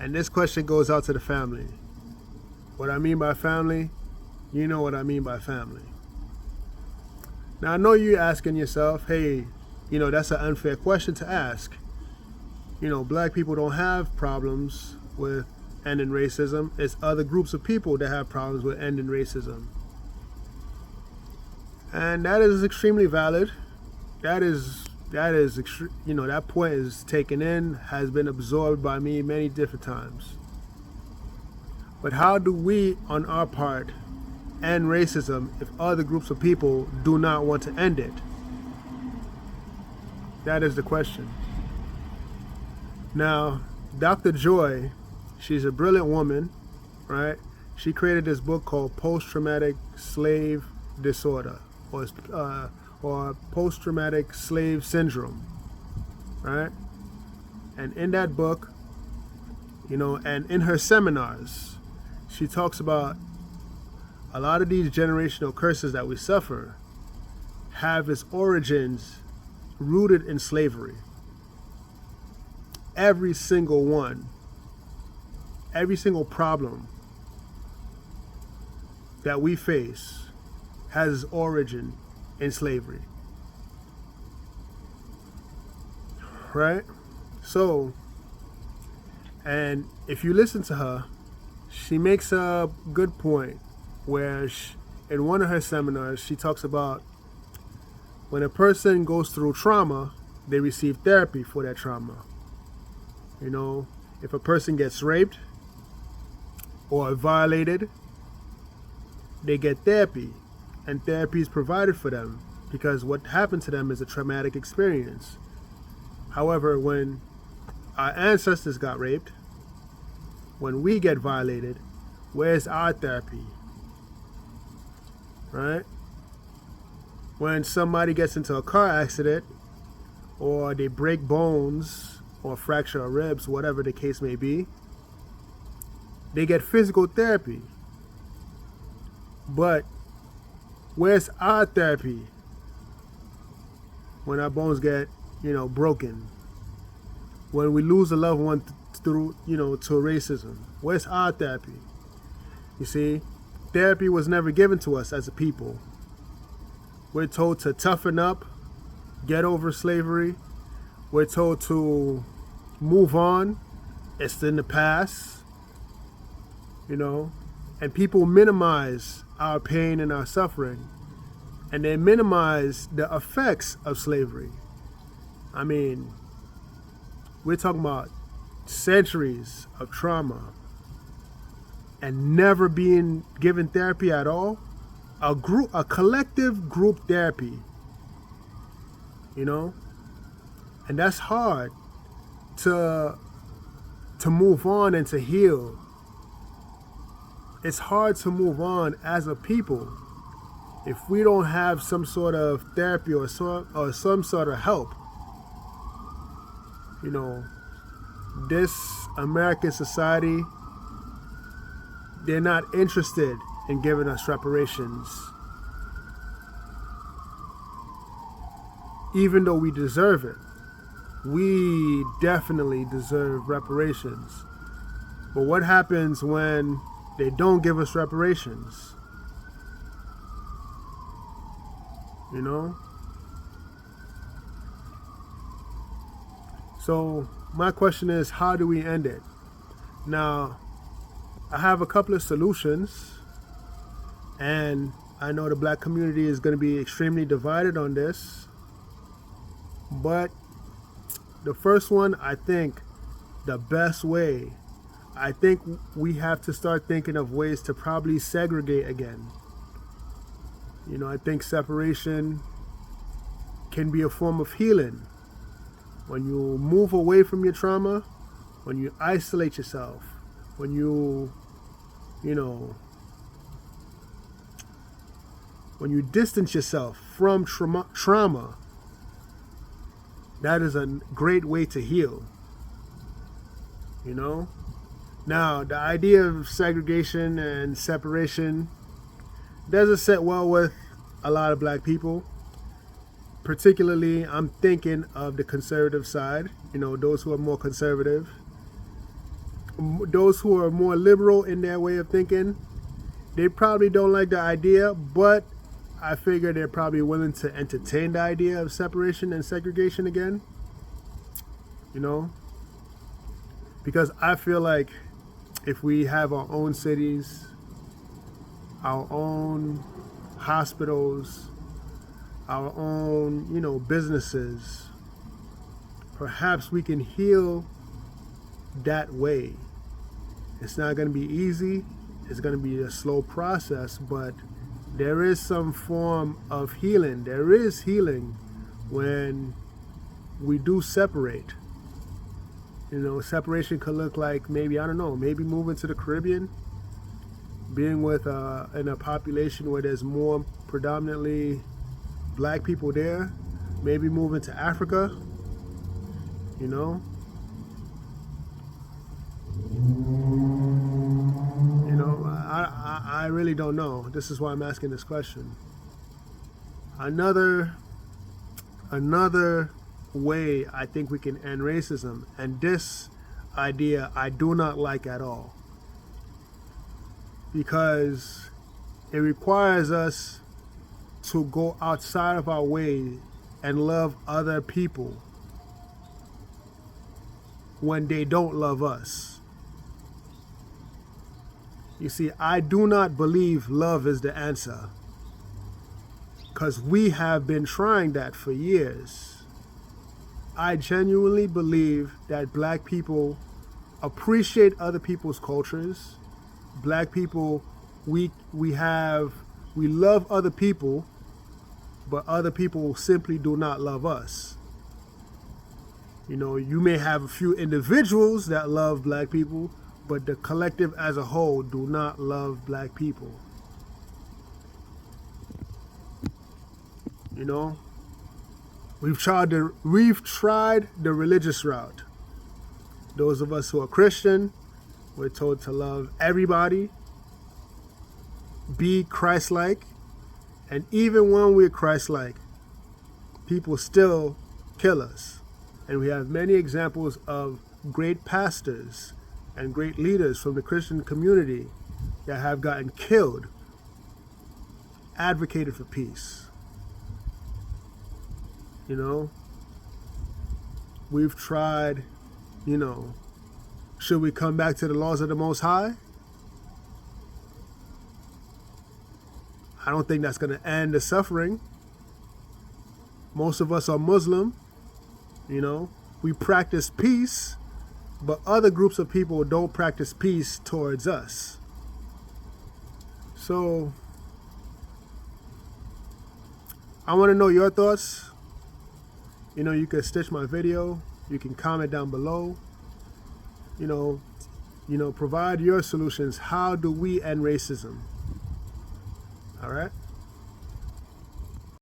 And this question goes out to the family. What I mean by family, you know what I mean by family. Now, I know you're asking yourself, hey, that's an unfair question to ask. Black people don't have problems with ending racism. It's other groups of people that have problems with ending racism. And that is extremely valid. That point is taken in, has been absorbed by me many different times. But how do we, on our part, end racism if other groups of people do not want to end it? That is the question. Now, Dr. Joy, she's a brilliant woman, right? She created this book called Post-Traumatic Slave Disorder, or Post-Traumatic Slave Syndrome, right? And in that book, and in her seminars, she talks about a lot of these generational curses that we suffer have its origins rooted in slavery. Every single one, every single problem that we face has its origin in slavery. Right? So, and if you listen to her, she makes a good point where in one of her seminars, she talks about when a person goes through trauma, they receive therapy for that trauma. If a person gets raped or violated, they get therapy, and therapy is provided for them because what happened to them is a traumatic experience. However, when our ancestors got raped, when we get violated, where's our therapy? Right? When somebody gets into a car accident or they break bones or fracture of ribs, whatever the case may be, they get physical therapy. But where's our therapy when our bones get, broken? When we lose a loved one through, to racism, where's our therapy? You see, therapy was never given to us as a people. We're told to toughen up, get over slavery. We're told to move on. It's in the past, and people minimize our pain and our suffering, and they minimize the effects of slavery. I mean, we're talking about centuries of trauma and never being given therapy at all. A collective group therapy, and that's hard to move on and to heal. It's hard to move on as a people if we don't have some sort of therapy or some sort of help. This American society, they're not interested in giving us reparations, even though we deserve it. We definitely deserve reparations. But what happens when they don't give us reparations? So my question is, how do we end it? Now, I have a couple of solutions, and I know the black community is going to be extremely divided on this. But the first one, I think the best way, I think we have to start thinking of ways to probably segregate again. I think separation can be a form of healing. When you move away from your trauma, when you isolate yourself, when when you distance yourself from trauma, that is a great way to heal. Now, the idea of segregation and separation doesn't sit well with a lot of black people. Particularly, I'm thinking of the conservative side, those who are more conservative. those who are more liberal in their way of thinking, they probably don't like the idea, but I figure they're probably willing to entertain the idea of separation and segregation again. You know? Because I feel like if we have our own cities, our own hospitals, our own, businesses, perhaps we can heal that way. It's not going to be easy. It's going to be a slow process, but there is some form of healing. There is healing when we do separate. Separation could look like maybe moving to the Caribbean, being with in a population where there's more predominantly black people there, maybe moving to Africa, I really don't know. This is why I'm asking this question. Another way I think we can end racism, and this idea I do not like at all, because it requires us to go outside of our way and love other people when they don't love us. You see, I do not believe love is the answer, because we have been trying that for years. I genuinely believe that black people appreciate other people's cultures. Black people, we love other people, but other people simply do not love us. You may have a few individuals that love black people, but the collective as a whole do not love black people. We've tried the religious route. Those of us who are Christian, we're told to love everybody, be Christ-like, and even when we're Christ-like, people still kill us. And we have many examples of great pastors and great leaders from the Christian community that have gotten killed, advocated for peace. We've tried, should we come back to the laws of the Most High? I don't think that's going to end the suffering. Most of us are Muslim, we practice peace, but other groups of people don't practice peace towards us. So, I want to know your thoughts. You can stitch my video. You can comment down below. Provide your solutions. How do we end racism? All right.